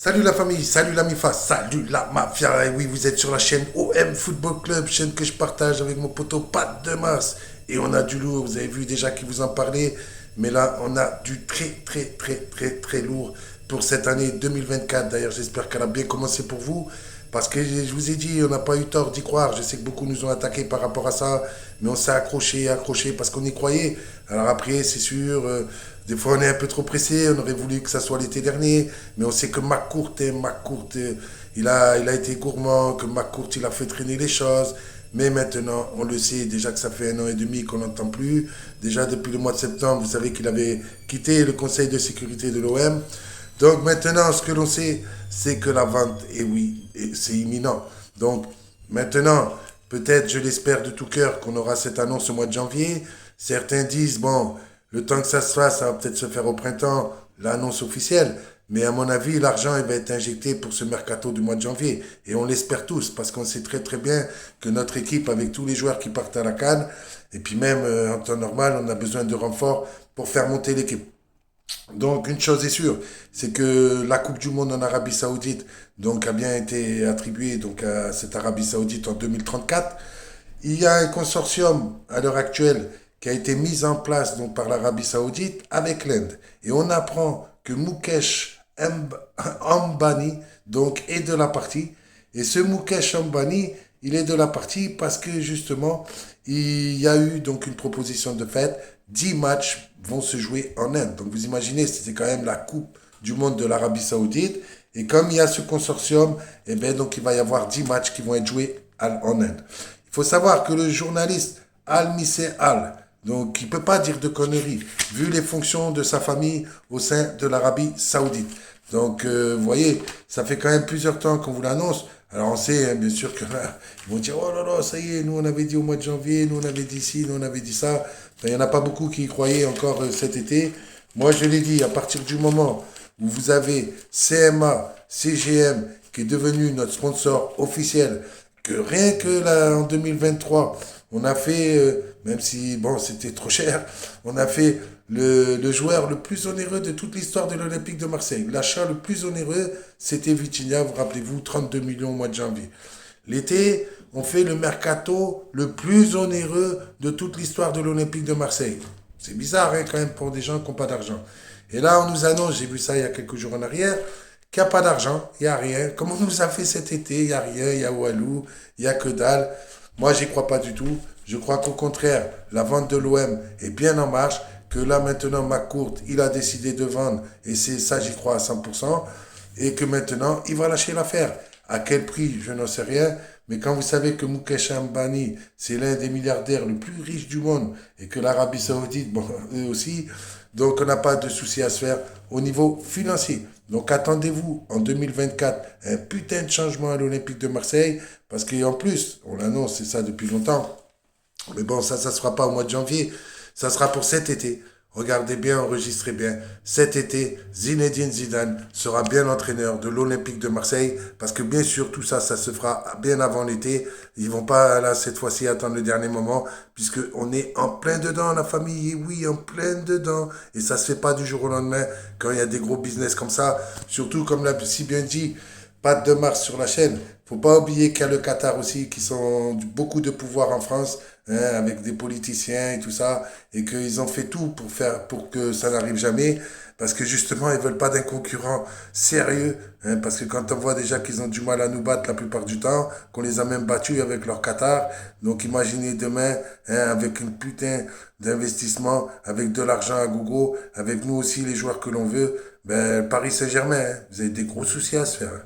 Salut la famille, salut la MIFA, salut la mafia. Et oui, vous êtes sur la chaîne OM Football Club, chaîne que je partage avec mon poteau Pat de Mars. Et on a du lourd, vous avez vu déjà qui vous en parlait. Mais là, on a du très lourd pour cette année 2024. D'ailleurs, j'espère qu'elle a bien commencé pour vous. Parce que je vous ai dit, on n'a pas eu tort d'y croire. Je sais que beaucoup nous ont attaqués par rapport à ça, mais on s'est accroché parce qu'on y croyait. Alors après, c'est sûr, des fois on est un peu trop pressé. On aurait voulu que ça soit l'été dernier, mais on sait que McCourt, il a été gourmand, que McCourt, il a fait traîner les choses. Mais maintenant, on le sait, déjà que ça fait 1 an et demi qu'on n'entend plus. Déjà depuis le mois de septembre, vous savez qu'il avait quitté le conseil de sécurité de l'OM. Donc maintenant, ce que l'on sait, c'est que la vente, et oui, c'est imminent. Donc maintenant, peut-être, je l'espère de tout cœur, qu'on aura cette annonce au mois de janvier. Certains disent, bon, le temps que ça se fasse, ça va peut-être se faire au printemps, l'annonce officielle. Mais à mon avis, l'argent il va être injecté pour ce mercato du mois de janvier. Et on l'espère tous, parce qu'on sait très bien que notre équipe, avec tous les joueurs qui partent à la canne, et puis même en temps normal, on a besoin de renforts pour faire monter l'équipe. Donc, une chose est sûre, c'est que la Coupe du Monde en Arabie Saoudite donc, a bien été attribuée donc, à cette Arabie Saoudite en 2034. Il y a un consortium à l'heure actuelle qui a été mis en place donc, par l'Arabie Saoudite avec l'Inde. Et on apprend que Ambani donc, est de la partie. Et ce Mukesh Ambani, il est de la partie parce que justement, il y a eu donc une proposition de fait. 10 matchs vont se jouer en Inde. Donc vous imaginez, c'était quand même la Coupe du Monde de l'Arabie Saoudite. Et comme il y a ce consortium, eh bien, donc il va y avoir 10 matchs qui vont être joués en Inde. Il faut savoir que le journaliste Al-Misé Al, donc il ne peut pas dire de conneries, vu les fonctions de sa famille au sein de l'Arabie Saoudite. Donc, vous voyez, ça fait quand même plusieurs temps qu'on vous l'annonce. Alors, on sait, hein, bien sûr, que ils vont dire, oh là là, ça y est, nous on avait dit au mois de janvier, nous on avait dit ci, nous on avait dit ça. Enfin, il n'y en a pas beaucoup qui y croyaient encore cet été. Moi, je l'ai dit, à partir du moment où vous avez CMA, CGM, qui est devenu notre sponsor officiel, que rien que là, en 2023, on a fait, même si bon, c'était trop cher, on a fait le joueur le plus onéreux de toute l'histoire de l'Olympique de Marseille. L'achat le plus onéreux, c'était Vitinha, vous rappelez-vous, 32 millions au mois de janvier. L'été, on fait le mercato le plus onéreux de toute l'histoire de l'Olympique de Marseille. C'est bizarre hein, quand même pour des gens qui n'ont pas d'argent. Et là, on nous annonce, j'ai vu ça il y a quelques jours en arrière, qu'il n'y a pas d'argent, il n'y a rien. Comme on nous a fait cet été, il n'y a rien, il y a Walou, il n'y a que dalle. Moi, j'y crois pas du tout. Je crois qu'au contraire, la vente de l'OM est bien en marche, que là maintenant, McCourt, il a décidé de vendre, et c'est ça, j'y crois à 100%, et que maintenant, il va lâcher l'affaire. À quel prix, je n'en sais rien, mais quand vous savez que Mukesh Ambani, c'est l'un des milliardaires le plus riches du monde, et que l'Arabie Saoudite, bon, eux aussi, donc on n'a pas de souci à se faire au niveau financier. Donc attendez-vous en 2024 un putain de changement à l'Olympique de Marseille, parce qu'en plus, on l'annonce, c'est ça depuis longtemps, mais bon, ça ne sera pas au mois de janvier, ça sera pour cet été. Regardez bien, enregistrez bien. Cet été, Zinedine Zidane sera bien l'entraîneur de l'Olympique de Marseille, parce que bien sûr, tout ça, ça se fera bien avant l'été. Ils vont pas, là, cette fois-ci, attendre le dernier moment, puisque on est en plein dedans, la famille, et oui, en plein dedans. Et ça se fait pas du jour au lendemain, quand il y a des gros business comme ça. Surtout, comme l'a si bien dit, Pat de Mars sur la chaîne. Faut pas oublier qu'il y a le Qatar aussi, qui sont beaucoup de pouvoir en France, hein, avec des politiciens et tout ça, et qu'ils ont fait tout pour que ça n'arrive jamais, parce que justement, ils veulent pas d'un concurrent sérieux, hein, parce que quand on voit déjà qu'ils ont du mal à nous battre la plupart du temps, qu'on les a même battus avec leur Qatar, donc imaginez demain, hein, avec une putain d'investissement, avec de l'argent à gogo, avec nous aussi les joueurs que l'on veut, ben Paris Saint-Germain, hein, vous avez des gros soucis à se faire. Hein.